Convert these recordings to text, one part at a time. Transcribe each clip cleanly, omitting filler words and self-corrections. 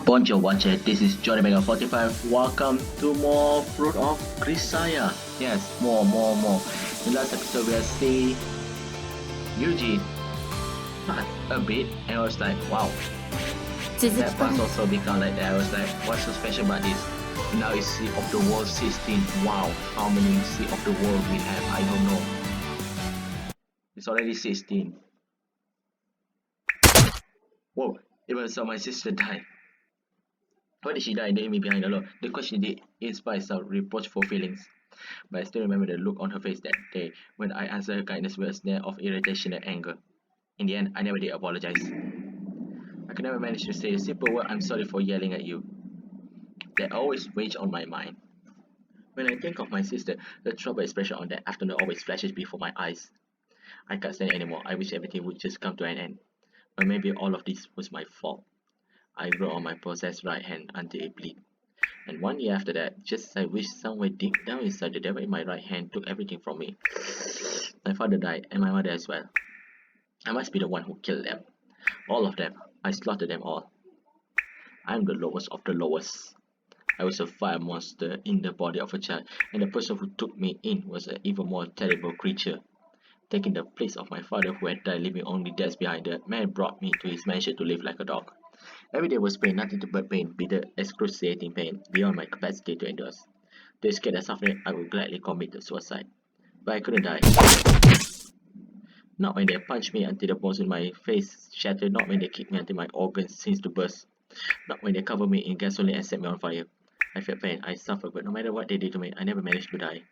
Bonjour, watcher. This is Johnny Mega 45. Welcome to more Fruit of Grisaia. Yes, more. In the last episode, we have seen Yuji a bit, and I was like, wow. That part also become like that. I was like, what's so special about this? Now it's Sea of the World 16. Wow, how many Sea of the World we have? I don't know. It's already 16. Whoa, even so, my sister died. Why did she die? The enemy behind alone. The question did inspire some reproachful feelings. But I still remember the look on her face that day when I answered her kindness with a snare of irritation and anger. In the end, I never did apologize. I could never manage to say a simple word, I'm sorry for yelling at you. That always weighs on my mind. When I think of my sister, the troubled expression on that afternoon always flashes before my eyes. I can't stand it anymore. I wish everything would just come to an end. But maybe all of this was my fault. I wrote on my possessed right hand until it bleed. And 1 year after that, just as I wished somewhere deep down inside, the devil in my right hand took everything from me. My father died, and my mother as well. I must be the one who killed them. All of them. I slaughtered them all. I am the lowest of the lowest. I was a fire monster in the body of a child, and the person who took me in was an even more terrible creature. Taking the place of my father who had died, leaving only death behind, the man brought me to his mansion to live like a dog. Every day was pain, nothing but pain, bitter, excruciating pain, beyond my capacity to endure. To escape that suffering, I would gladly commit suicide. But I couldn't die. Not when they punched me until the bones in my face shattered, not when they kicked me until my organs seemed to burst, not when they covered me in gasoline and set me on fire. I felt pain, I suffered, but no matter what they did to me, I never managed to die.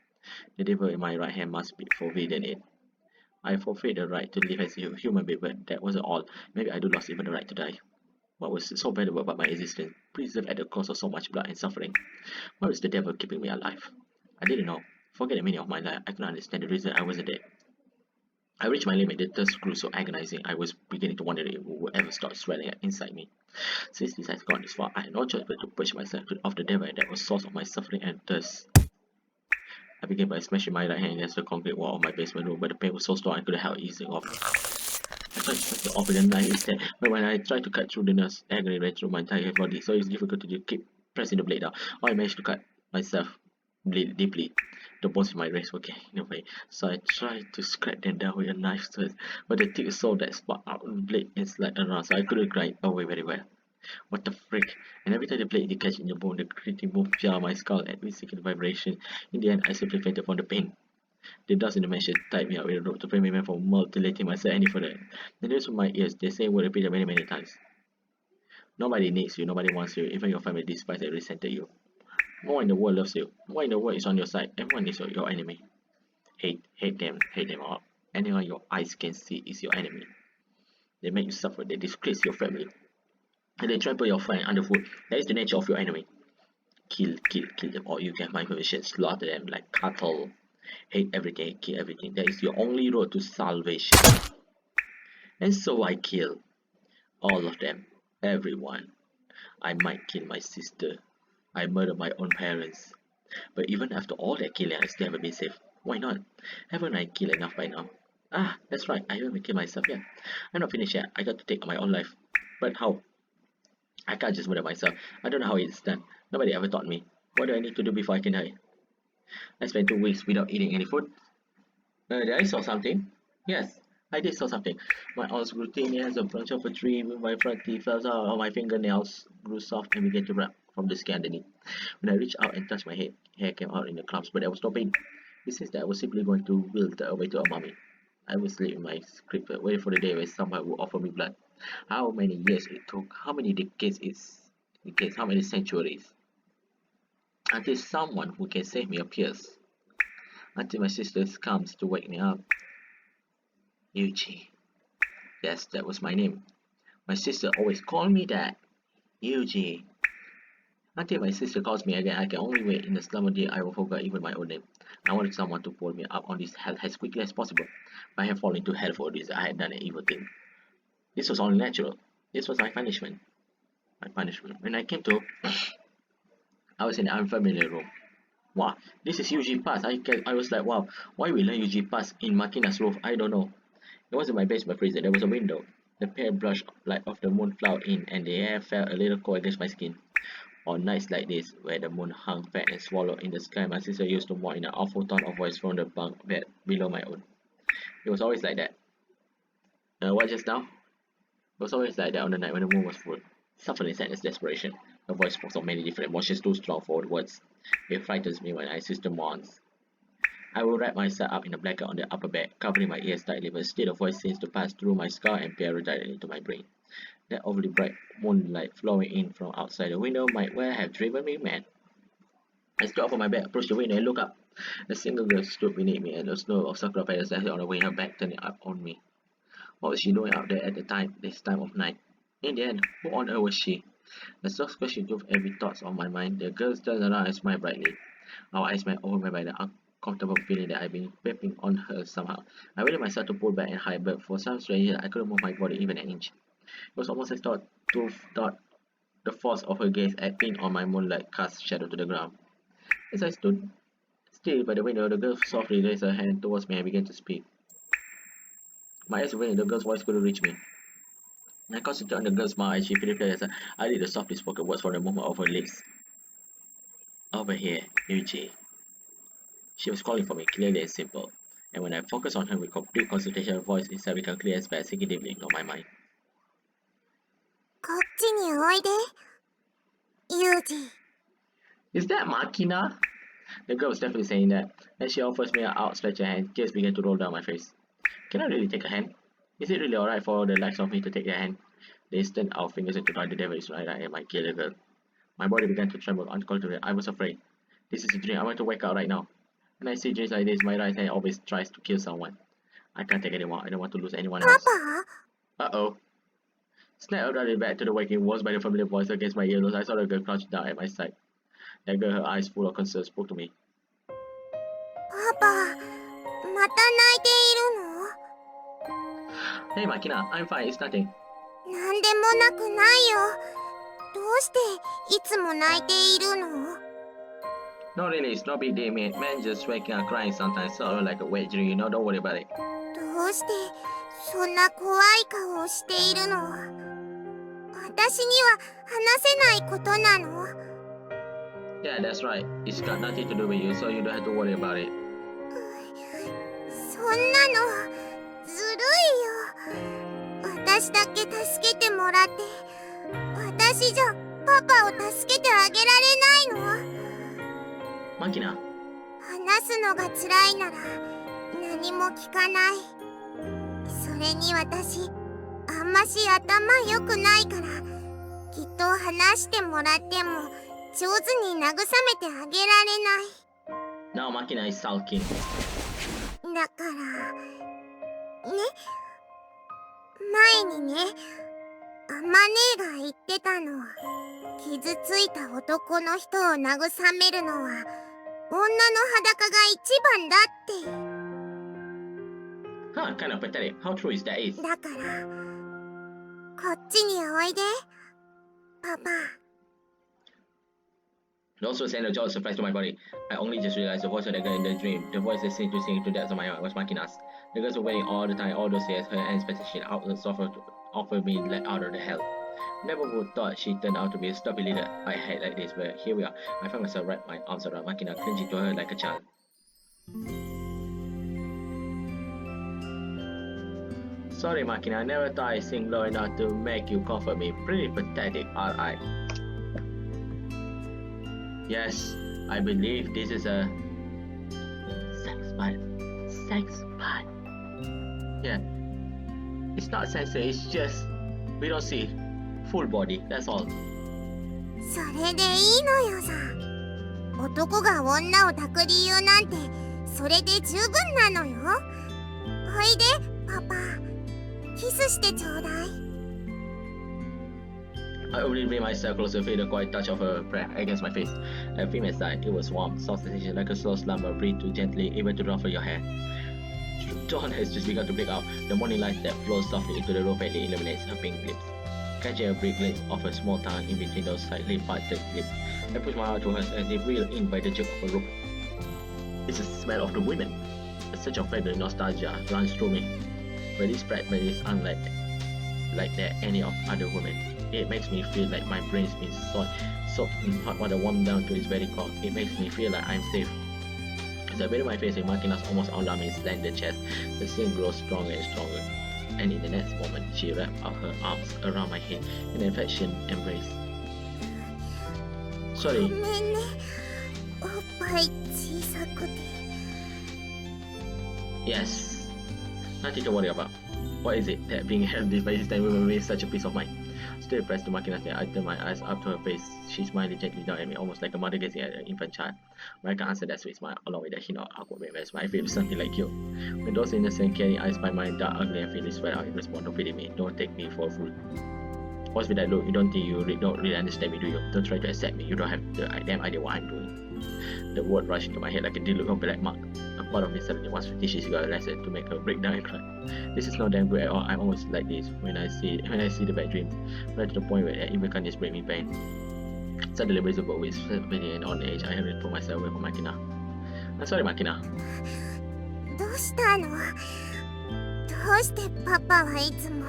The devil in my right hand must be forbidden it. I forfeit the right to live as a human being, but that wasn't all. Maybe I do lost even the right to die. What was so valuable about my existence, preserved at the cost of so much blood and suffering? Why was the devil keeping me alive? I didn't know. Forget the meaning of my life. I couldn't understand the reason I wasn't dead. I reached my limit. The thirst grew so agonizing. I was beginning to wonder if it would ever stop swelling inside me. Since this has gone this far, I had no choice but to purge myself of the devil that was source of my suffering and thirst. I began by smashing my right hand against the concrete wall of my basement room, but the pain was so strong I couldn't help easing off. I tried to cut it off with a knife instead, but when I tried to cut through the nerves, agony ran through my entire body, so it's difficult to keep pressing the blade down. I managed to cut myself bleed deeply. The bones in my wrist were getting away, so I tried to scrape them down with a knife, but the thick sole that sparked out the blade is like around, so I couldn't grind away very well. What the frick? And every time the blade did catch in the bone, the gritty moved jar my skull at every second vibration. In the end, I simply fainted from the pain. The dust in the mansion tied me up with a rope to prevent me from mutilating myself any further. The news from my ears, the same word repeated many times. Nobody needs you, nobody wants you, even your family despises and resented you. No one in the world loves you. No one in the world is on your side. Everyone is your enemy. Hate them all. Anyone your eyes can see is your enemy. They make you suffer, they disgrace your family. And they trample your friend underfoot. That is the nature of your enemy. Kill them all you can find permission. Slaughter them like cattle. Hate everything, kill everything. That is your only road to salvation. And so I kill all of them. Everyone. I might kill my sister. I murder my own parents. But even after all that killing, I still haven't been safe. Why not? Haven't I killed enough by now? Ah, that's right, I haven't killed myself yet. I'm not finished yet. I got to take my own life. But how? I can't just murder myself. I don't know how it's done. Nobody ever taught me. What do I need to do before I can die? I spent 2 weeks without eating any food. Did I saw something? Yes, I did saw something. My arms grew thin as a branch of a tree. My front teeth fell out of my fingernails, grew soft and began to wrap from the skin underneath. When I reached out and touched my head, hair came out in the clumps, but there was no pain. It seems that I was simply going to wilt away to a mummy. I was sleeping in my script, waiting for the day when someone would offer me blood. How many years it took, how many decades, how many centuries, until someone who can save me appears. Until my sister comes to wake me up. Yuji. Yes, that was my name. My sister always called me that. Yuji. Until my sister calls me again, I can only wait. In the slumber day, I will forget even my own name. I wanted someone to pull me up on this hell as quickly as possible. I have fallen into hell for this. I had done an evil thing. This was only natural. This was my punishment. My punishment. When I came to, I was in an unfamiliar room. Wow, this is Yuji Pass. I was like, wow, why we learn Yuji Pass in Makina's roof? I don't know. It wasn't my basement freezer, there was a window. The pale blush light of the moon flooded in, and the air felt a little cold against my skin. On nights like this, where the moon hung fat and swallowed in the sky, my sister used to mourn in an awful tone of voice from the bunk bed below my own. It was always like that. What just now? It was always like that on the night when the moon was full. Suffering, sadness, desperation. Her voice spoke of many different emotions too strong for words. It frightens me when my sister mourns. I will wrap myself up in a blanket on the upper bed, covering my ears tightly, but still the voice seems to pass through my skull and peer directly into my brain. That overly bright moonlight flowing in from outside the window might well have driven me mad. I stood up from my bed, approached the window, and looked up. A single girl stood beneath me, and a snow of sakura petals left on the way, her back turning up on me. What was she doing out there at this time of night? In the end, who on earth was she? The soft question drove every thought of my mind. The girl turned around and smiled brightly. Our eyes met overwhelmed by the uncomfortable feeling that I'd been peeping on her somehow. I willed myself to pull back and hide, but for some strange reason, I couldn't move my body even an inch. It was almost as though the force of her gaze acting on my moonlight cast shadow to the ground. As I stood still by the window, the girl softly raised her hand towards me and began to speak. My eyes were in the girl's voice couldn't reach me. I concentrated on the girl's smile as she flipped as I did the softly spoken words for the movement of her lips. Over here, Yuji. She was calling for me, clearly and simple. And when I focused on her with complete concentration, her voice itself became clear as bad, sinking deeply into my mind. こっちにおいで、ユージ。 Is that Makina? The girl was definitely saying that. As she offers me an outstretched hand, tears began to roll down my face. Can I really take a hand? Is it really alright for the likes of me to take their hand? The instant our fingers intertwined, the devil is right and might kill the girl. My body began to tremble uncontrollably. I was afraid. This is a dream. I want to wake up right now. When I see dreams like this, my right hand always tries to kill someone. I can't take it anymore. I don't want to lose anyone else. パパ? Uh-oh. Snap running back to the waking walls by the familiar voice against my ears. I saw the girl crouched down at my side. That girl, her eyes full of concern, spoke to me. パパ、また泣いているの? Hey Makina, I'm fine, it's nothing. なんでもなくないよ。どうしていつも泣いているの? No, really, it's no big deal, mate. Man just waking up crying sometimes, sort of like a wet dream, you know, don't worry about it. どうしてそんな怖い顔をしているの? 私には話せないことなの? Yeah, that's right. It's got nothing to do with you, so you don't have to worry about it. そんなのずるいよ。私だけ助けてもらって、私じゃパパを助けてあげられないの? Makina. 話すのが辛いなら何も聞かない。それに私、あんまし頭良くないから、きっと話してもらっても上手に慰めてあげられない。Now Makina is sulking. だからね、前にね、あまねえが言ってたの。傷ついた男の人を慰めるのは女の裸が一番だって。Huh, kind of pathetic. How true is that is? だから、こっちにおいで、パパ。Those words sent a jolt of surprise to my body. I only just realized the voice of the girl in the dream, the voice that seemed to sing to depths of my heart, was Makina's. The girls were waiting all the time, all those years, her expectation outlets offered me let out of the hell. Never would thought she turned out to be a stubby leader I had like this, but here we are. I found myself wrap my arms around Makina, clinging to her like a child. Sorry, Makina, I never thought I'd sing low enough to make you comfort me. Pretty pathetic, alright. Yes, I believe this is a sex part. Sex part. Yeah. It's not sensei, it's just we don't see full body, that's all. それでいいのよさ。男が女を抱く理由なんてそれで十分なのよ。おいで、パパ。キスしてちょうだい。I only made myself closer, feel the quiet touch of her breath against my face. Her female side, it was warm, soft sensation like a slow slumber. Breathe too gently, even to ruffle your hair. Dawn has just begun to break out. The morning light that flows softly into the room faintly illuminates her pink lips. Catching a brief glimpse of her small tongue in between those slightly parted lips, I pushed my arm to her as if reeled in by the jerk of her rope. It's the smell of the women. A surge of fragrant nostalgia runs through me. but this pregnant is unlike that any of other women. It makes me feel like my brain's been soaked in hot water warmed down to its very core. It makes me feel like I'm safe. As I bury my face in Makina's almost alarming slender chest, the scene grows stronger and stronger. And in the next moment, she wrapped up her arms around my head in an affectionate embrace. Sorry. ごめんね。おっぱい小さくて。Yes. Nothing to worry about. What is it that being held by this time will make such a peace of mind? Still pressed to Makina's neck, I turned my eyes up to her face. She smiled gently down at me, almost like a mother gazing at an infant child. Marika answered that sweet smile, along with a hint of awkward movements. My face was something like you. When those innocent, caring eyes by my dark, ugly, and feelings sweat out in response, don't pity me. Don't take me for a fool. What's with that look? You don't think you don't really understand me, do you? Don't try to accept me. You don't have the damn idea what I'm doing. The word rushed into my head like a deluge of black mark. A part of me suddenly wants to teach this girl a lesson to make her break down and cry. This is not damn good at all. I'm almost like this when I see the bad dreams, right to the point where even can't just bring me pain. Suddenly, visible with severity and old age, I had to put myself away from Makina. I'm sorry, Makina. どうしたの？どうしてパパはいつも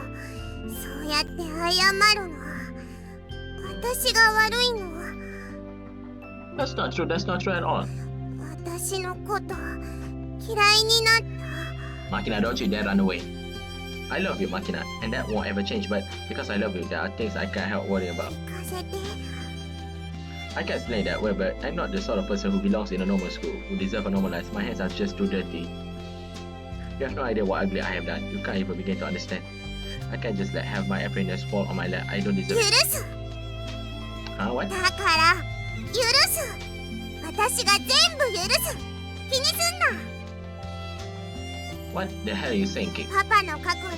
そうやって謝るの？私が悪いの？ That's not true. That's not true at all. 私のこと嫌いになった。 Makina, don't you dare run away. I love you, Makina, and that won't ever change. But because I love you, there are things I can't help worrying about. 聞かせて。 I can't explain that well, but I'm not the sort of person who belongs in a normal school, who deserve a normal life. My hands are just too dirty. You have no idea what ugly I have done. You can't even begin to understand. I can't just have my happiness fall on my lap. I don't deserve 許 it. す。 Huh? What? だから許す。私が全部許す。気にすんな。 What the hell are you saying, kid? パパの過去に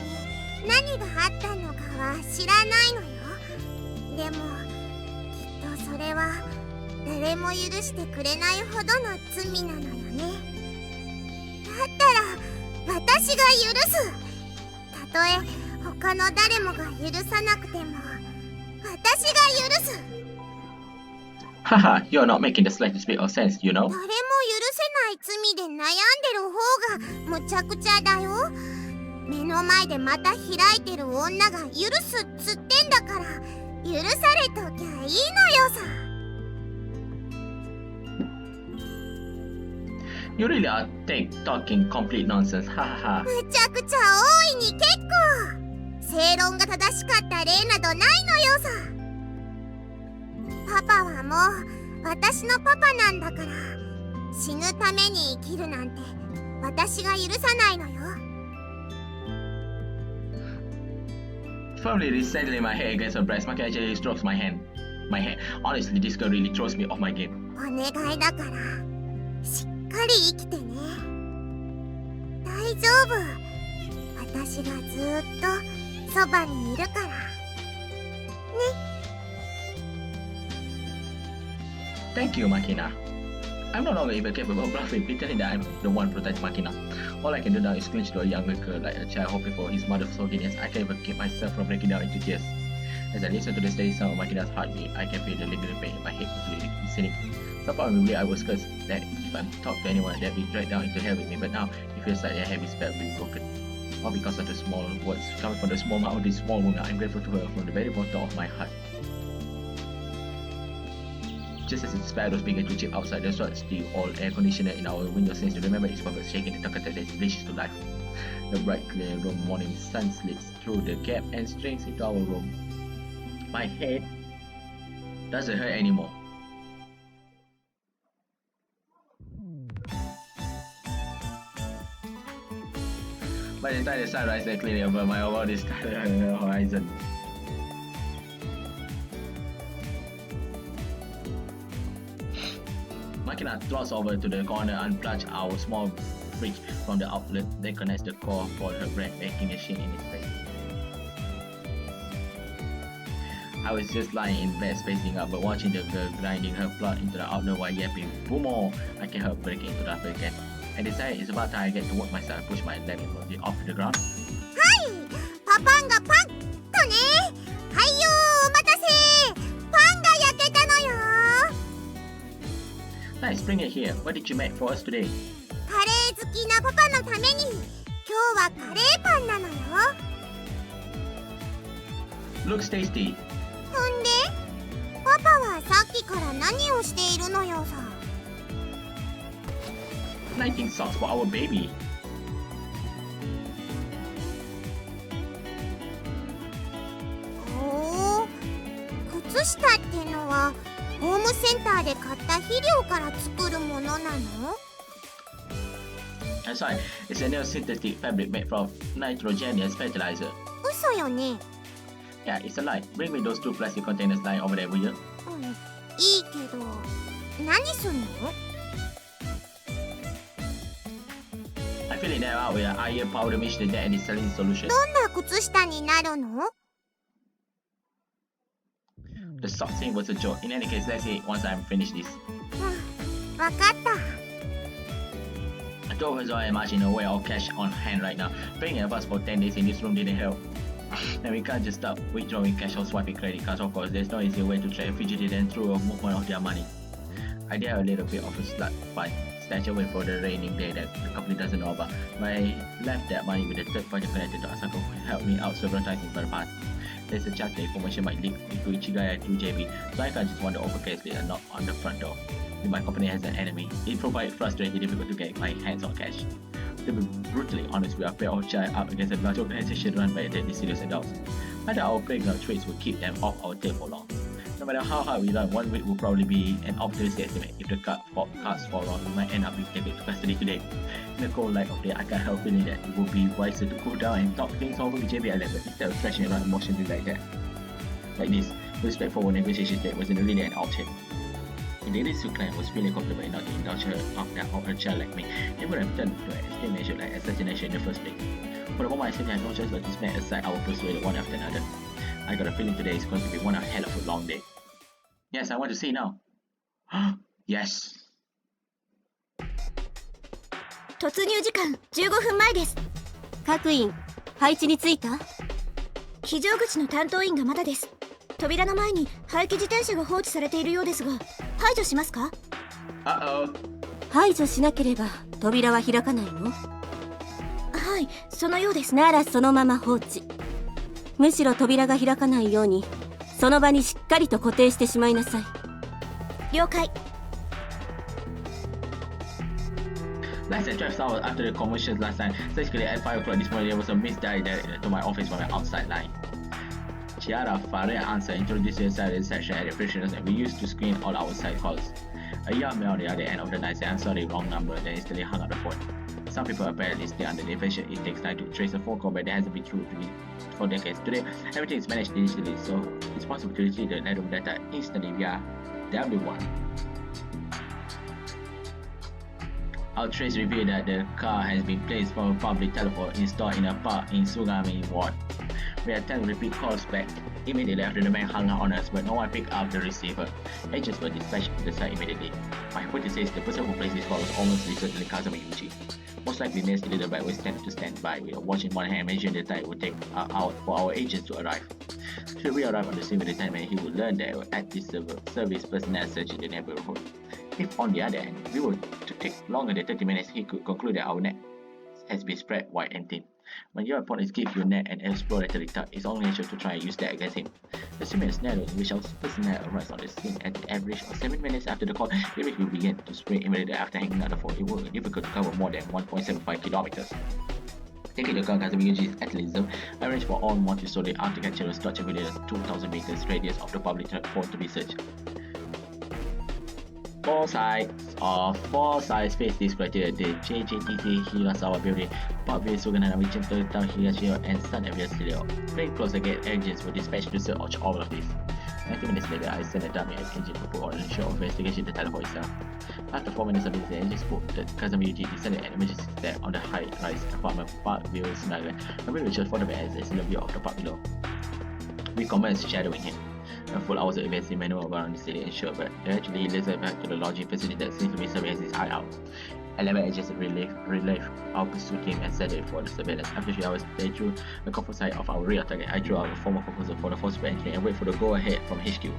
何があったのかは知らないのよ。でもきっとそれは誰も許してくれないほどの罪なのよね。だったら私が許す。たとえ他の誰もが許さなくても私が許す。 Haha, you're not making the slightest bit of sense, you know? 誰も許せない罪で悩んでる方がむちゃくちゃだよ。目の前でまた開いてる女が許すっつってんだから許されときゃいいのよさ。 You really are talking complete nonsense. Haha. むちゃくちゃ大いに結構。正論が正しかった例などないのよさ。パパはもう私のパパなんだから死ぬために生きるなんて私が許さないのよ。 Firmly resettling my head against her breast, Makina actually strokes my hand. Honestly, this girl really throws me off my game. お願いだからしっかり生きてね。大丈夫。私がずっとそばにいるから。 Thank you, Makina. I'm no longer even capable of bluffing, pretending that I'm the one protecting Makina. All I can do now is clinch to a younger girl like a child hoping for his mother's forgiveness. I can't even keep myself from breaking down into tears. As I listen to the steady sound of Makina's heartbeat, I can feel the lingering pain in my head completely listening. Somehow in I was cursed that if I talk to anyone, they'd be dragged down into hell with me. But now it feels like a heavy spell being broken. All because of the small words coming from the small mouth of this small woman. I'm grateful to her from the very bottom of my heart. Just as the sparrows began to chip outside the short steel all air conditioner in our window seems to remember its purpose, shaking the tucker that bleaches to life. The bright clear room morning sun slips through the gap and strains into our room. My head doesn't hurt anymore. By the time the sun rises clearly above my body horizon. Makina throws over to the corner and plugs our small fridge from the outlet, then connects the core for her bread baking machine in its place. I was just lying in bed spacing up, but watching the girl grinding her plot into the outlet while yapping, "Boomo!" I can hear her breaking into laughter again. I decided it's about time I get to work myself and push my leg off the ground. はい、パパンがパッとね。はいよー、お待たせ。パンが焼けたのよ。 Nice, bring it here. What did you make for us today? カレー好きなパパのために今日はカレーパンなのよ。Looks tasty. ほんでパパはさっきから何をしているのよさ。 Lighting socks for our baby. ほう、靴下ってのはホームセンターで買った肥料から作るものなの？ That's right. It's a new synthetic fabric made from nitrogenous fertilizer. 嘘よね。 Yeah, it's a lie. Bring me those 2 plastic containers lying over there, will you? うん、いいけど何すんの？ I fill it there out with an iron powder mixed in there and it's saline solution. どんな靴下になるの？ The sock thing was a joke. In any case, let's see it once I'm finished this. うん、わかった。 I told her so I imagine a way of cash on hand right now. Paying a bus for 10 days in this room didn't help. And we can't just stop withdrawing cash or swiping credit cards, of course. There's no easy way to track a fugitive and through a movement of their money. I did have a little bit of a slut fight, stash away for the raining day that the company doesn't know about. But I left that money with a third party connected to Asako who helped me out several times in the past. There's a chance the information might leak into Ichigaya through JB, so I can't just wander over carelessly and knock on the front door. If my company has an enemy, it provides frustratingly difficult to get my hands on cash. To be brutally honest, we are fair or shy up against a large organization run by deadly serious adults. I doubt our playground trades will keep them off our tail for long. No matter how hard we run, 1 week will probably be an optimistic estimate. If the cards fall wrong, we might end up being taken to custody today. In the cold light of day, I can't help feeling that it would be wiser to cool down and talk things over with JB Island instead of thrashing around emotionally like that. Like this, the straightforward negotiation that wasn't really an option. If the Irisu clan was really comfortable enough to indulge her of a child like me, they would have turned to an extreme measure like assassination in the first place. For the moment, I simply had no choice but to smack aside our pursuit one after another. I got a feeling today is going to be one hell of a long day. Yes, I want to see now. Yes. 突入時間15分前です。各員配置についた？非常口の担当員がまだです。扉の前に廃棄自転車が放置されているようですが、排除しますか？ 排除しなければ扉は開かないの？はい、そのようです。ならそのまま放置。むしろ扉が開かないようにその場にしっかりと固定してしまいなさい。了解。Less than 12 hours after the commotion last time, basically at 5 o'clock this morning, there was a misdirect to my office from an outside line. Chiara Faria answered, introduced herself in the section at the freshness, and we used to screen all our side calls. A young male on the other end of the line said, "I'm sorry, wrong number," then instantly hung up the phone. Some people apparently stay under the impression it takes time to trace a phone call, but that hasn't been true for decades. Today, everything is managed digitally, so it's possible to retrieve the network data instantly via W1. Our trace revealed that the car has been placed from a public telephone installed in a park in Sugami Ward. We attempted repeat calls back immediately after the man hung up on us, but no one picked up the receiver. Agents were dispatched to the site immediately. My hypothesis is the person who placed this call was almost certainly Kazami Yuji. Most likely, Nancy Little Bag was tended to stand by with a watch in one hand and measuring the time it would take out for our agents to arrive. Should we arrive on the scene with the time, he would learn that active service personnel searching the neighborhood. If, on the other hand, we were to take longer than 30 minutes, he could conclude that our net has been spread wide and thin. When your opponent gives you net and exploratory tuck, it's only natural to try and use that against him. Assuming a scenario in which our personnel arrives on the scene at the average of 7 minutes after the call, Ariff will begin to sprint immediately after hanging up the phone. It will be difficult to cover more than 1.75 kilometers. Taking into account Kazami Yuji's athleticism, I arranged for all multi-story architectural structure within a 2,000 meters radius of the public phone to be searched. 4 sides face this criteria: the JJTC Hirasawa building, Parkway Suganana Vicente Town Higashio, and Sun Avenue Studio. Very close again, agents were dispatched to search all of this. 90 minutes later, I sent a dummy agent to put on a show of investigation the telephone itself. After 4 minutes of this, the agent spoke that Kazami Yuji descended an emergency stair on the high-rise apartment Parkview Sunaga, and we reached for the bed as in the view of the park below. We commenced shadowing him. A full hours of events in manual around the city ensured, but eventually he led back to the lodging facility that seems to be serving as his hideout. 11 agents relieved our pursuit team and set it for the surveillance. After 3 hours, they drew the comfort side of our real target. I drew out a formal proposal for the forcible entry and wait for the go-ahead from HQ.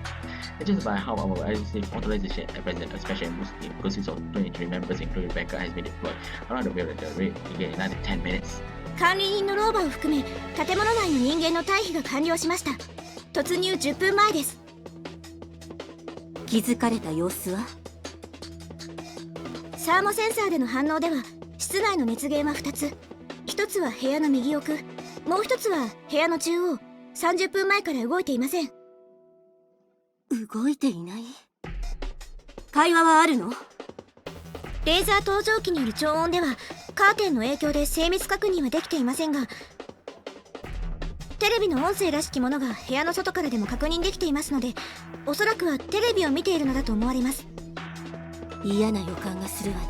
Agents by how our authorization at present, a special boost team consists of 23 members, including Becca, has been deployed around the building. The raid began in another 10 minutes. 管理人の老婆を含め建物内の人間の退避が完了しました。突入10分前です。気づかれた様子は？サーモセンサーでの反応では室内の熱源は2つ。1つは部屋の右奥、もう1つは部屋の中央。30分前から動いていません。動いていない？会話はあるの？レーザー登場機による超音ではカーテンの影響で精密確認はできていませんが、テレビの音声らしきものが部屋の外からでも確認できていますので、おそらくはテレビを見ているのだと思われます。嫌な予感がするわね。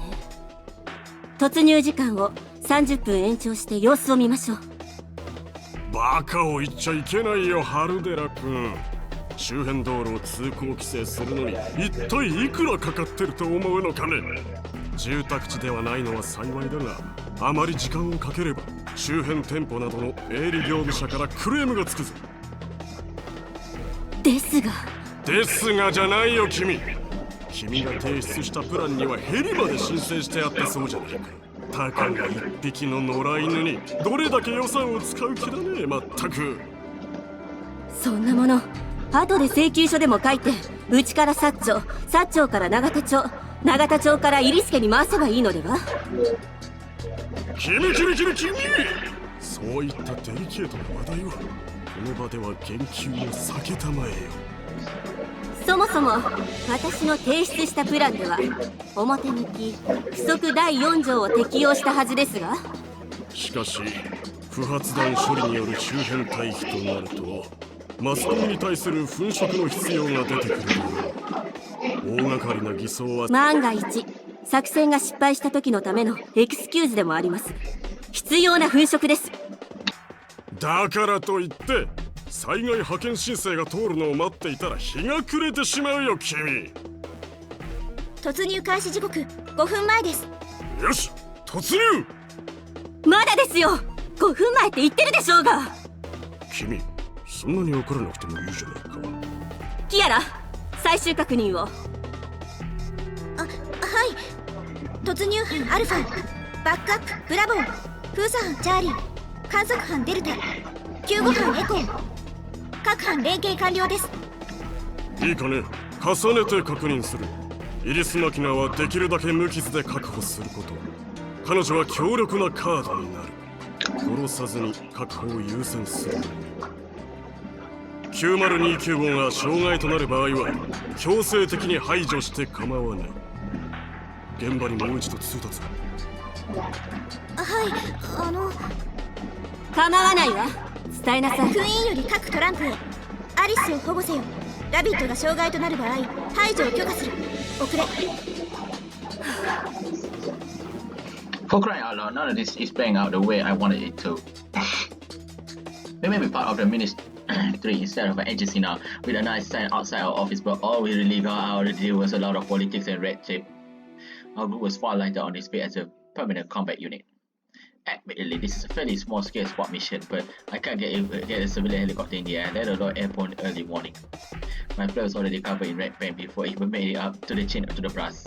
突入時間を30分延長して様子を見ましょう。バカを言っちゃいけないよ、ハルデラ君。周辺道路を通行規制するのに一体いくらかかってると思うのかね。住宅地ではないのは幸いだが、あまり時間をかければ周辺店舗などの営利業務者からクレームがつくぞ。ですがじゃないよ君。君が提出したプランにはヘリまで申請してあったそうじゃないか。たかが一匹の野良犬にどれだけ予算を使う気だね、まったく。そんなもの後で請求書でも書いて、うちから薩長から永田町、永田町から入助に回せばいいのでは？君そういったデリケートな話題はこの場では言及を避けたまえよ。そもそも私の提出したプランでは表向き規則第4条を適用したはずですが、しかし不発弾処理による周辺退避となるとマスコミに対する粉飾の必要が出てくる。大掛かりな偽装は万が一作戦が失敗した時のためのエクスキューズでもあります。必要な粉飾です。だからといって災害派遣申請が通るのを待っていたら日が暮れてしまうよ君。突入開始時刻5分前です。よし突入。まだですよ。5分前って言ってるでしょうが。君そんなに怒らなくてもいいじゃないか。キアラ、最終確認を。はい。突入班アルファ、バックアップブラボー、封鎖班チャーリー、観測班デルタ、救護班エコー、各班連携完了です。いいかね、重ねて確認する。イリス・マキナはできるだけ無傷で確保すること。彼女は強力なカードになる。殺さずに確保を優先する。9029号が障害となる場合は強制的に排除して構わない。現場にもう一度通達。はい、構わないわ。伝えなさい。クイーンより各トランプへ。アリスを保護せよ。ラビットが障害となる場合排除を許可する。遅れ。For crying out loud, none of this is playing out the way I wanted it to. We may be part of the ministry instead of an agency now, with a nice sign outside our office, but all we really got out of the deal was a lot of politics and red tape. Our group was far lighter on display as a permanent combat unit. Admittedly, this is a fairly small-scale spot mission, but I can't get a civilian helicopter in the air, let alone airborne early warning. My flare was already covered in red paint before it even made it up to the chin to the brass.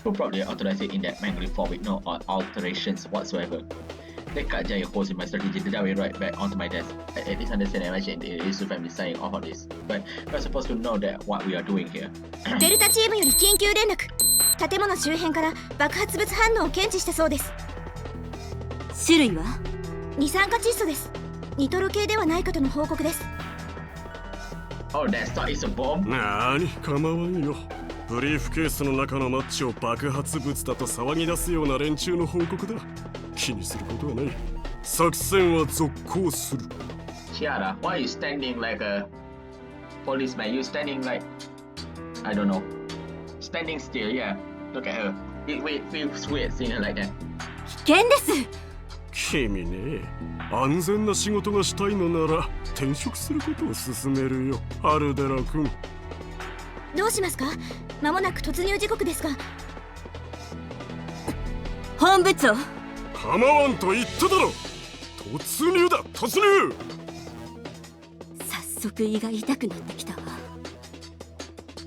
We'll probably authorize it in that mangling form with no alterations whatsoever. They cut giant holes in my strategy to dive right back onto my desk. I at least understand and imagine the Ariff family signing off on this, but we're supposed to know that what we are doing here. デルタチームより緊急連絡。建物周辺から爆発物反応を検知したそうです。種類は？二酸化窒素です。ニトロ系ではないかとの報告です。Oh, that's not it's a bomb? なーに構わんよ。ブリーフケースの中のマッチを爆発物だと騒ぎ出すような連中の報告だ。気にすることはない。作戦は続行する。Chiara, why are you standing like a policeman? You standing like I don't know. Standing still, yeah. Look at her. It feels weird seeing her like that. 危険です。君ね、安全な仕事がしたいのなら転職することを勧めるよ、ハルデラ君。どうしますか？間もなく突入時刻ですが。本部長。構わんと言っただろ。突入だ、突入。早速胃が痛くなってきたわ。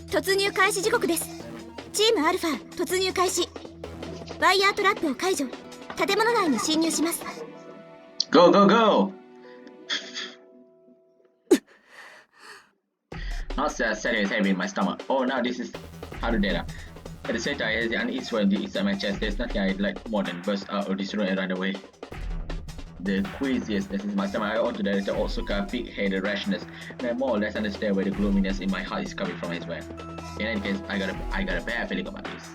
突入開始時刻です。チームアルファ突入開始。ワイヤートラップを解除。建物内に侵入します。 Go, go, go! Not setting heavy in my stomach. Oh, now this is Harudera. At the same time, as the unease swelling inside my chest, there's nothing I'd like more than burst out of this room and run away. The queasiness in my stomach, I ought to director Otsuka pig-headed rashness, and I more or less understand where the gloominess in my heart is coming from as well. In any case, I got a bad feeling about this.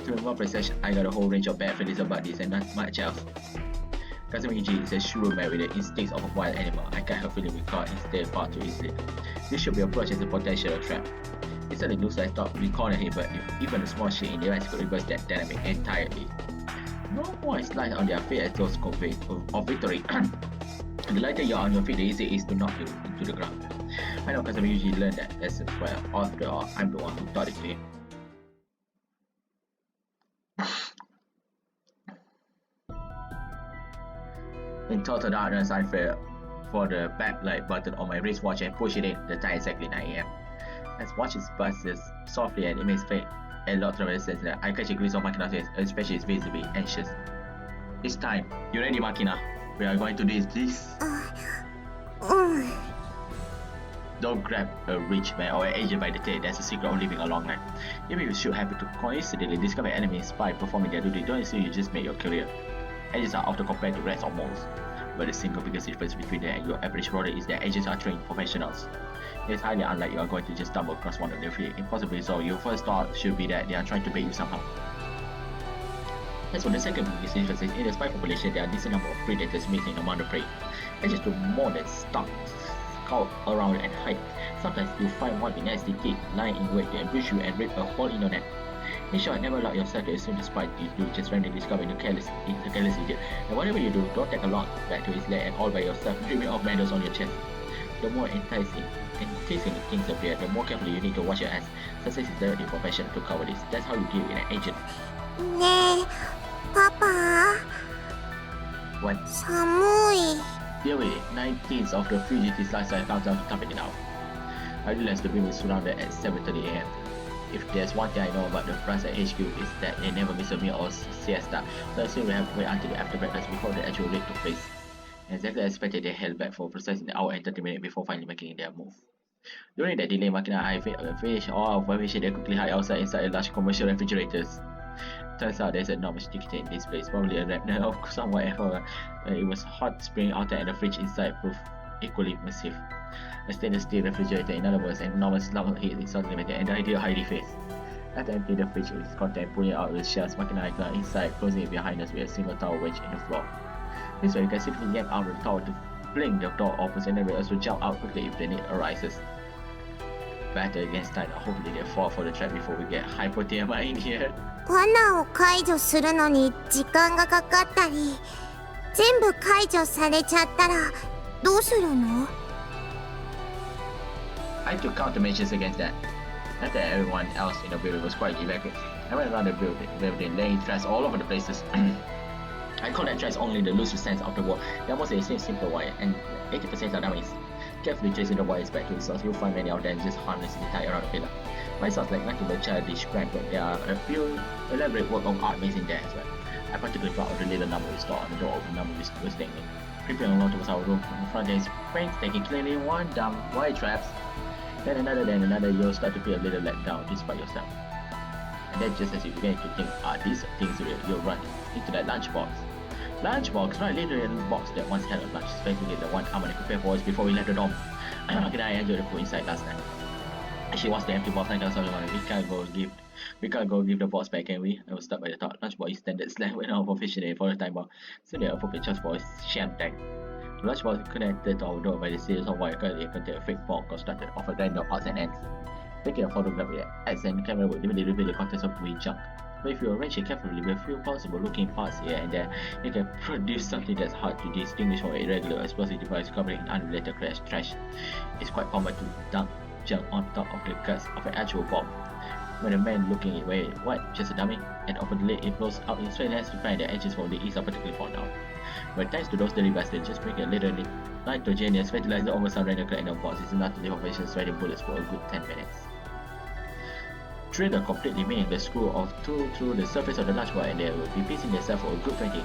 To be more precise, I got a whole range of bad feelings about this and not much else. Kazumi-ji is a sure man with the instincts of a wild animal. I can't help feeling we caught instead far too easily. This should be approached as a potential trap. It certainly looks like thought we cornered him, but if even a small shit in the events could reverse that dynamic entirely. No more is light on their feet as those convey of victory. The lighter you are on your feet, the easier it is to knock you into the ground. I know Kazumi usually learned that lesson well. After all, I'm the one who taught it to him. In total darkness, I fell for the backlight button on my wristwatch and pushed it in. The time exactly 9 AM. As watches buzzes softly and emits faint a lot of resistance, I catch a glimpse of Makina's face, especially visibly anxious. It's time. You ready, Makina? We are going to do this. Don't grab a rich man or an agent by the tail. That's a secret of living a long life. Even if you should happen to coincidentally discover enemy spy performing their duty, don't assume you just made your career. Agents are often compared to rats or moles, but the single biggest difference between them and your average roller is that agents are trained professionals. It's highly unlikely you are going to just stumble across one of their feet. Impossibly so, your first thought should be that they are trying to bait you somehow. As for the second biggest difference, in the spy population, there are a decent number of predators missing among the prey. Agents do more than stalk, scout around and hide. Sometimes you find one with nasty teeth lying in wait to ambush you and rip a hole in your neck. In short, never allow yourself to assume the spy you do just randomly discover in a careless idiot. And whatever you do, don't take a lot back to his leg and all by yourself, dreaming of medals on your chest. The more enticing things appear, the more carefully you need to watch your ass. Success is directly professional to cover this. That's how you deal with an agent. ねえ、パパ。 What? 寒い。 Deal with it. 19th of the fugitives lifestyle countdown to topping it out. I realized the room is surrounded at 7:30 AM. If there's one thing I know about the France at HQ is that they never miss a meal or siesta, so I assume we have to wait until after breakfast before the actual raid took place. Exactly as expected, they held back for precisely an hour and 30 minutes before finally making their move. During that delay, Makina and I finished all of what they quickly hide outside inside a large commercial refrigerators. Turns out there's not much ticketing in this place, probably a remnant of somewhere ever. It was hot spring outside and the fridge inside proved equally massive. A stainless steel refrigerator, in other words, an enormous lump heat is limited and the ideal hiding face. After emptying the fridge with its content, pulling it out with shelves, Makina and I got inside, closing it behind us with a single towel wedge in the floor. This way you can simply yank out the towel to fling the door open and then also jump out quickly if the need arises. Battle against time, hopefully they fall for the trap before we get hypothermia in here. 罠を解除するのに時間がかかったり、全部解除されちゃったらどうするの？ I took countermeasures against that. After everyone else in the building was quite evacuated, I went around the building laying trash all over the places. I call that trash only the loose sense of the wall. They're mostly the same simple wire, and 80% are dummies. Carefully tracing the wires back to the source, you'll find many of them just harmlessly tied around the pillar. My source like nothing but childish prank, but there are a few elaborate work of art missing there as well. I particularly proud of the little number we store on the door of the number we was staying in. Creeping along towards our room, in front there is painstakingly one dumb wire traps. Then another, you'll start to feel a little let down despite yourself. And then just as you begin to think, are these things real, you'll run into that lunchbox. Lunchbox, right, literally a box that once held a lunch, specifically the one Amane prepared for us before we left the dorm. Makina I enjoyed the food inside last night. She wants the empty box and tells everyone we can't go give the box back, can we? I was stuck by the thought. Lunchbox is standard slang when our professional for the time bar, so they are appropriate choice for a sham tank. The lunchbox connected to our door by the series of wire currently contained a fake box constructed of a random odds and ends. Taking a photograph with ads and camera would immediately reveal the contents of green junk. But if you arrange it carefully with a few possible looking parts here and there, you can produce something that's hard to distinguish from a irregular explosive device covering unrelated trash. It's quite common to dump junk on top of the guts of an actual bomb. When the man looking away, what? Just a dummy? And open the lid, it blows out in straight lines to find the edges from the east are particularly fallen out. But thanks to those dirty bastards, just make a little nitrogenous fertilizer over some random crack in the box is enough to leave operations sweating bullets for a good 10 minutes. Trigger completely meaning the screw of two through the surface of the large wire and they will be piecing themselves for a good 20.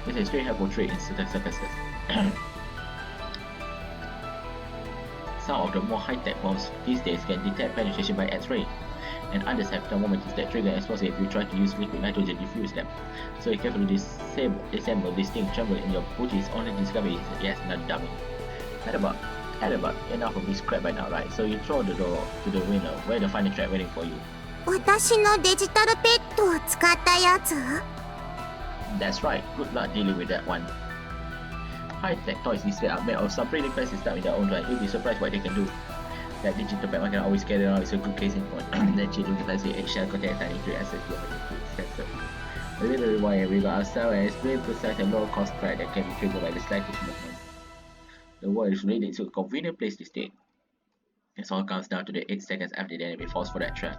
It's a very helpful trick in certain circumstances. some of the more high-tech bombs these days can detect penetration by X-ray, and others have thermometers that trigger explosives if you try to use liquid nitrogen to diffuse them. So you carefully disassemble this thing tremble in your booties only to discover it's yes, not dummy. Had about enough of this crap by now, right? So you throw the door to the window where the final trap waiting for you. 私のデジタルペットを使ったやつ？ That's right, good luck dealing with that one. High-tech toys these days are made of some pretty fancy stuff in their own right. You'll be surprised what they can do. That digital pet Makina always carry around is a good case in point. That cheat let's say eggshell contains tiny to access your sensor. A little rewire we got ourselves and it's very precise and low-cost threat that can be triggered by the slightest movement. The world is really to a convenient place to stay. It all comes down to the 8 seconds after the enemy falls for that trap.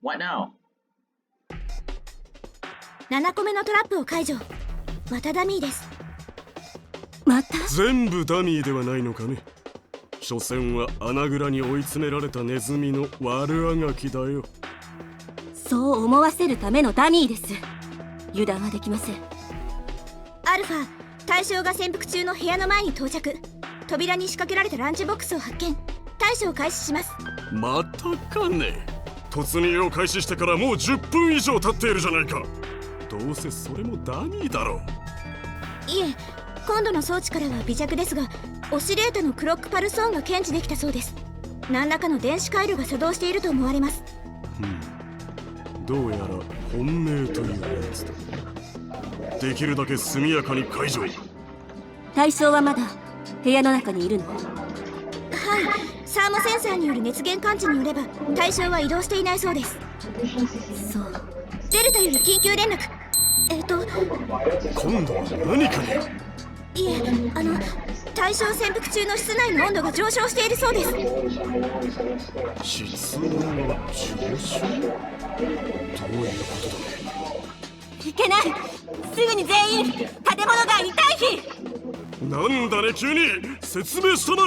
What now? 7個目のトラップを解除。またダミーです。また？全部ダミーではないのかね。所詮は穴蔵に追い詰められたネズミの悪あがきだよ。そう思わせるためのダミーです。油断はできません。アルファ、対象が潜伏中の部屋の前に到着。扉に仕掛けられたランチボックスを発見。対処を開始します。またかね。突入を開始してからもう10分以上経っているじゃないか。どうせそれもダミーだろう。いえ、今度の装置からは微弱ですが、オシレータのクロックパルス音が検知できたそうです。何らかの電子回路が作動していると思われます。どうやら本命というやつだ。できるだけ速やかに解除。対象はまだ部屋の中にいるの？はい、サーモセンサーによる熱源感知によれば対象は移動していないそうです。そう。デルタより緊急連絡。今度は何かね。いえ、対象潜伏中の室内の温度が上昇しているそうです。室温が上昇？どういうことだ。いけない。すぐに全員建物外に退避。なんだね急に。説明したま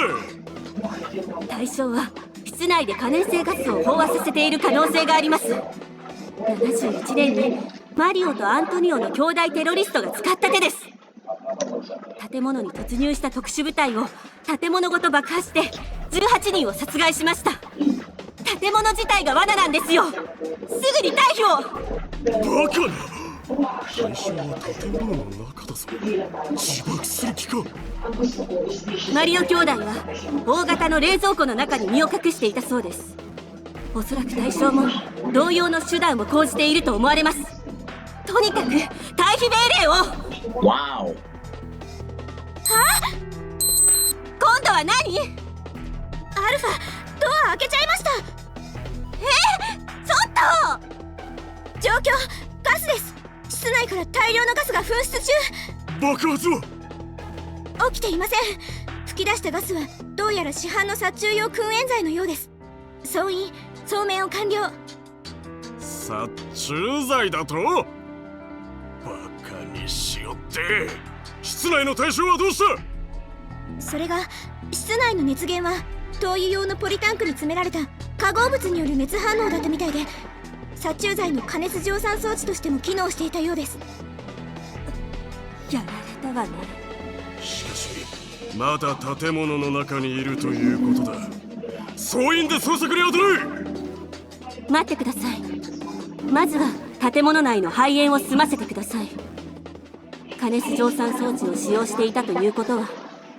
え。対象は室内で可燃性ガスを飽和させている可能性があります。71年にマリオとアントニオの兄弟テロリストが使った手です。建物に突入した特殊部隊を建物ごと爆破して18人を殺害しました。建物自体が罠なんですよ。すぐに退避を。バカな。対象は建物の中だぞ。自爆する気か。マリオ兄弟は大型の冷蔵庫の中に身を隠していたそうです。おそらく対象も同様の手段を講じていると思われます。とにかく退避命令を。わお。今度は何？アルファ、ドア開けちゃいました。ちょっと！状況、ガスです。室内から大量のガスが噴出中。爆発は？起きていません。吹き出したガスはどうやら市販の殺虫用燻煙剤のようです。総員、総面を完了。殺虫剤だと？バカにしよって。室内の対象はどうした？それが室内の熱源は灯油用のポリタンクに詰められた化合物による熱反応だったみたいで、殺虫剤の加熱蒸散装置としても機能していたようです。やられたわね。しかしまだ建物の中にいるということだ。総員で捜索に当たる。待ってください。まずは建物内の排煙を済ませてください。加熱蒸散装置を使用していたということは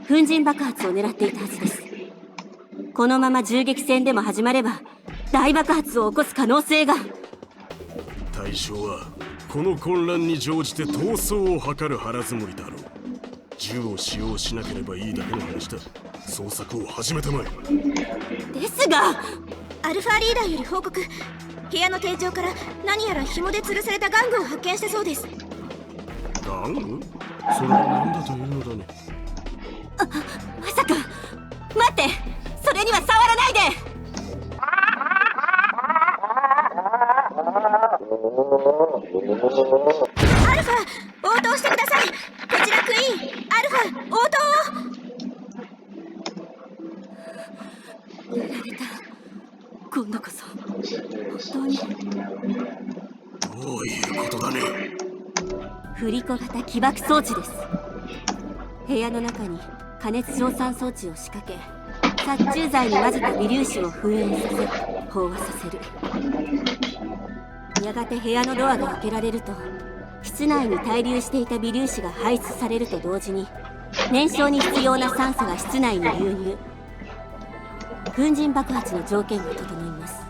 粉塵爆発を狙っていたはずです。このまま銃撃戦でも始まれば大爆発を起こす可能性が。対象はこの混乱に乗じて逃走を図る腹積もりだろう。銃を使用しなければいいだけの話だ。捜索を始めたまえ。ですがアルファリーダーより報告。部屋の天井から何やら紐で吊るされた玩具を発見したそうです。玩具？それは何だというのだね。まさか。待って、それには触らないで。アルファ、応答してください。こちらクイーン、アルファ、応答を。やられた。今度こそ本当に。どういうことだね。振り子型起爆装置です。部屋の中に加熱硝酸装置を仕掛け、殺虫剤に混ぜた微粒子を噴煙させ飽和させる。やがて部屋のドアが開けられると、室内に滞留していた微粒子が排出されると同時に、燃焼に必要な酸素が室内に流入。粉塵爆発の条件が整います。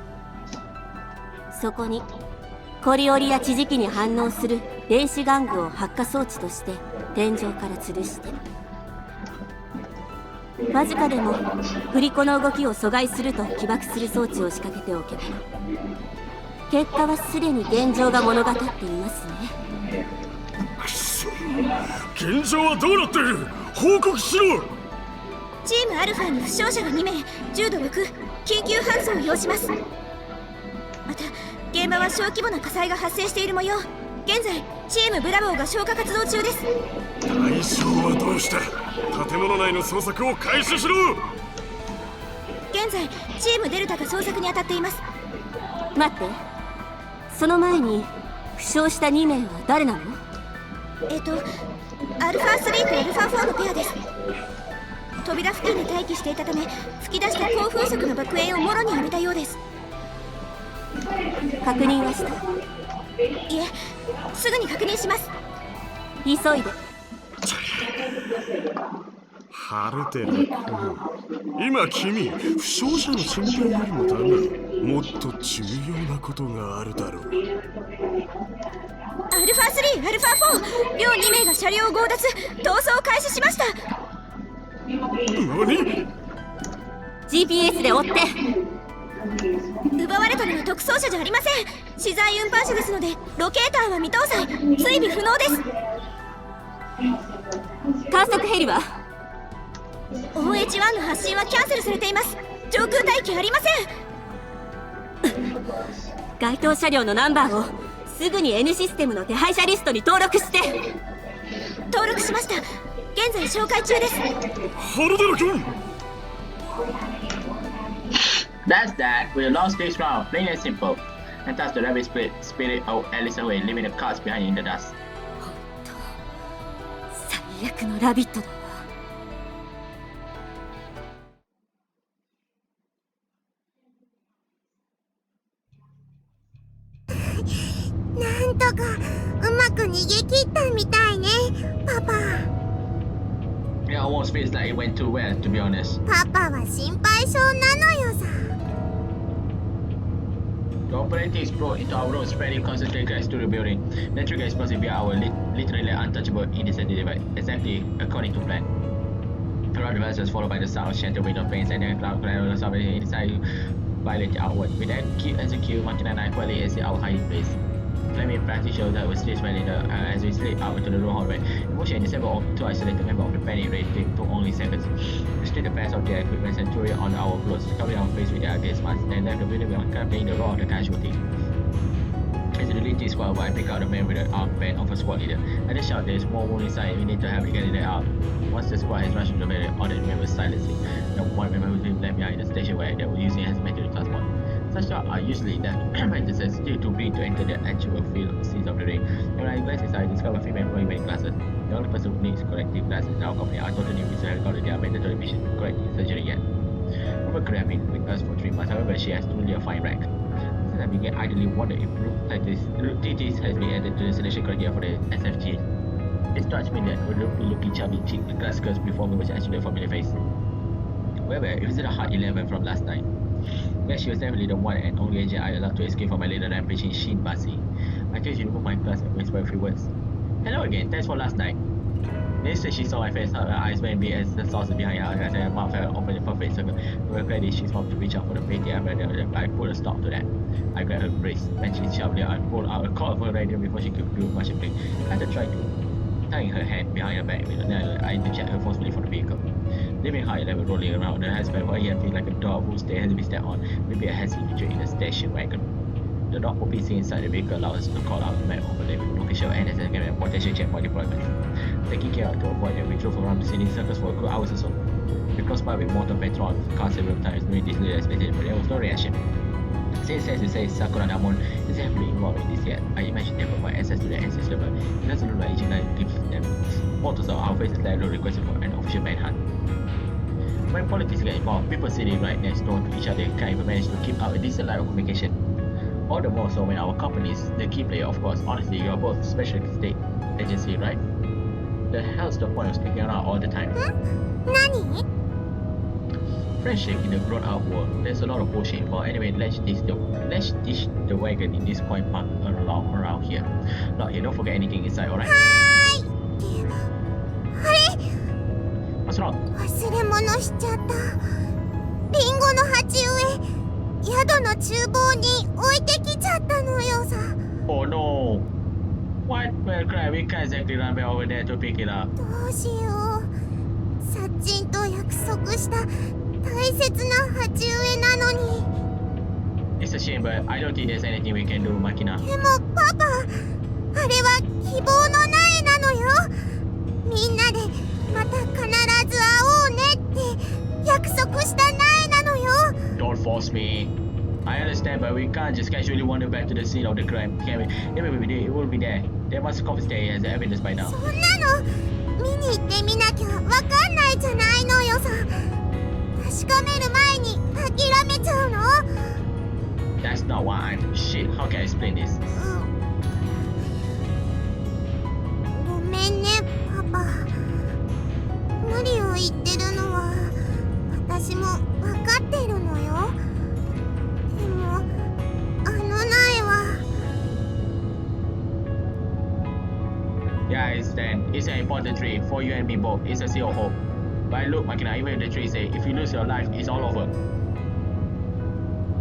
そこにコリオリや地磁気に反応する電子玩具を発火装置として天井から吊るして、わずかでも振り子の動きを阻害すると起爆する装置を仕掛けておけば、結果はすでに現状が物語っていますね。くそ、現状はどうなっている？報告しろ！チームアルファに負傷者が2名、重度6、緊急搬送を要します。また現場は小規模な火災が発生している模様。現在チームブラボーが消火活動中です。大将はどうした？建物内の捜索を開始しろ！現在チームデルタが捜索に当たっています。待って、その前に負傷した2名は誰なの？アルファ3とアルファ4のペアです。扉付近で待機していたため、吹き出した高風速の爆煙をもろに浴びたようです。確認はした？いえ、すぐに確認します。急いで。ハルデラ君、今君、負傷者の心配よりもだな、もっと重要なことがあるだろう。アルファ3、アルファ4、両2名が車両を強奪、逃走を開始しました。何？ GPS で追って。奪われたのは特捜車じゃありません。資材運搬車ですので、ロケーターは未搭載、追尾不能です。観測ヘリは？ OH1 の発信はキャンセルされています。上空待機ありません。該当車両のナンバーをすぐに N システムの手配車リストに登録して。登録しました。現在紹介中です。ハルデラ君。That's that. We lost this round, plain and simple. And thus the rabbit spirit of Alice away, leaving the cards behind in the dust. 最悪のラビットだ。なんとかうまく逃げ切ったみたいね、パパ。It almost feels like it went too well, to be honest. パパは心配性なのよさ。The operating explode into our room, spreading concentrated gas to the building. Then trigger explosive via our literally untouchable incendiary device, exactly according to plan. Around the vessels followed by the sound of shattered window panes and then cloud of something inside violated outward. We then execute Makina-chan quietly exit our hiding place. Flaming practice shows that we slid slightly as we slid out into the room hallway. Emotion and disable of two isolated members of the panic raid took only seconds. We stripped the best of their equipment and threw it on our clothes, covering our face with their gas masks, and left the building behind, playing the role of the casualty. As the relief is squad, I pick out the man with the arm band of a squad leader. I just shout, there's more wound inside, we need to have to get it out. Once the squad has rushed to the building, all the members silencing. The one member who's been left behind in the station where they were using as metal to transport. Such shots are usually left by the still too green to enter the actual field scenes of the ring. And when I glance inside, I discover a female employee wearing glasses. The only person who needs corrective glasses in our company are totally new, so I haven't got their mandatory mission corrective surgery yet. Robert could have been with us for 3 months, however, she has truly a fine rank. Since I began, I idly wonder if TTs has been added to the selection criteria for the SFG. It strikes me that with the looking chubby chick, the glass skirts before me was actually a familiar face. However, it was a hard 11 from last night. Yes, she was definitely the one and only agent I allowed to escape from my little rampage in Shin Basi. I casually removed my glass and whispered a few words. Hello again, thanks for last night. Then she saw my face, her eyes went big as the saucer behind her, and her mouth fell open in a perfect circle. To her credit, she stopped to reach out for the plate, I put a stop to that. I grabbed her wrist, and she shoved it and pulled out a cord of her radio before she could do much of it. I had to try to tying her hand behind her back, I interject her forcefully from the vehicle. Leaving her level rolling around, her husband while he like a dog whose tail has to be stepped on, maybe a has injured in a station wagon. The dog will be seen inside the vehicle allowed us to call out the map over the location and as a potential checkpoint deployment. Taking care to avoid that, we drove around the city circles for a good hours or so. We crossed by with motor patrol cars several times, knowing this little expected, but there was no reaction. Since as you say Sakura Namon is heavily involved in this yet, I imagine they provide access to the ancestor, but it doesn't look like Ichigai gives them photos of our faces that look requested for an official manhunt. When politics get involved, people sitting right next door to each other can't even manage to keep up a decent line of communication. All the more so when our company is the key player, of course. Honestly, you are both special state agency, right? The hell's the point of sticking around all the time? 何 Friendship in the grown-up world, there's a lot of bullshit involved. Anyway, let's ditch the wagon in this coin park around here. Not here, don't forget anything inside, alright? あれ What's wrong? 忘れ物しちゃった。リンゴの鉢植え宿の厨房に置いてきちゃったのよさ。 Oh no! What? Well, crap, we can't exactly run back over there to pick it up. どうしよう。サッチンと約束した大切な鉢植えなのに。 It's a shame, but I don't think there's anything we can do, Makina. でもパパ、あれは希望の苗なのよ。みんなでまた必ず会おうねって約束した苗なのよ。 Don't force me. I understand, but we can't just casually wander back to the scene of the crime, can we? Even if we did, it will be there. There must confiscate it as evidence by now. そんなの見に行ってみなきゃわかんないじゃないのよさ。確かめる前に諦めちゃうの。 That's not why I'm... Shit, how can I explain this? ごめんねパパ。無理を言ってるのは私もわかってるのよ。でもあの苗は。 Yeah, I understand. It's an important tree for you and me both. It's a seal of hope. But look, Makina, even if the tree say, if you lose your life, it's all over.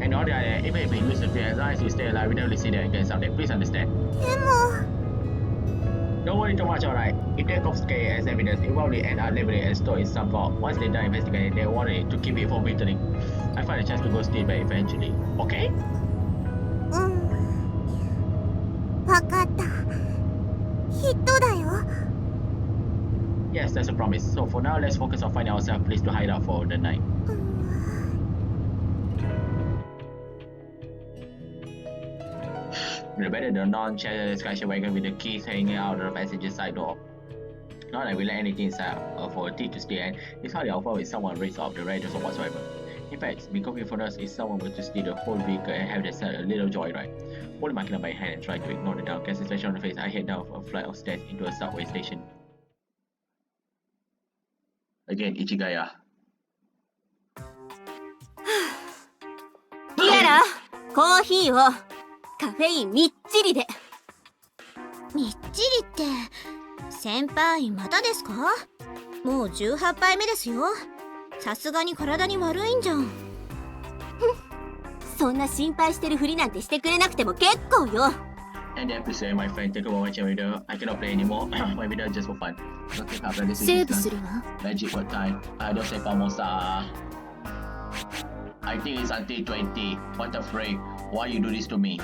And on the other hand, even if we lose the tree, as long as you stay alive, we don't really see that again someday. Please understand. でも Don't worry too much, alright? If they confiscate it as evidence, it will probably end up labeling it and stored in some vault. Once they're done investigating, they want it to keep it from wintering. I find a chance to go steal back eventually. Okay? わかった。ヒットだよ。 Yes, that's a promise. So for now, let's focus on finding ourselves a place to hide out for the night. We better the non-chat discussion wagon with the keys hanging out of the passenger side door. Not that we let anything inside for a thief to steal, and it's hardly our fault if someone raised up the radius or whatsoever. In fact, becoming for us if someone were to steal the whole vehicle and have themselves a little joyride. Holding Makina by hand and trying to ignore the downcast expression on the face, I head down a flight of stairs into a subway station. Again, Ichigaya. リアラ、コーヒーをカフェインみっちりで。みっちりって先輩またですか？もう18杯目ですよ。さすがに体に悪いんじゃん。そんな心配してるふりなんてしてくれなくても結構よ。 And then to say my friend take over my chair video. I cannot play anymore. My video just for fun. Okay, after this セー is ブす done. るわ。 Magic what time? I don't say Famosa. I think it's until 20. What the freak? Why you do this to me?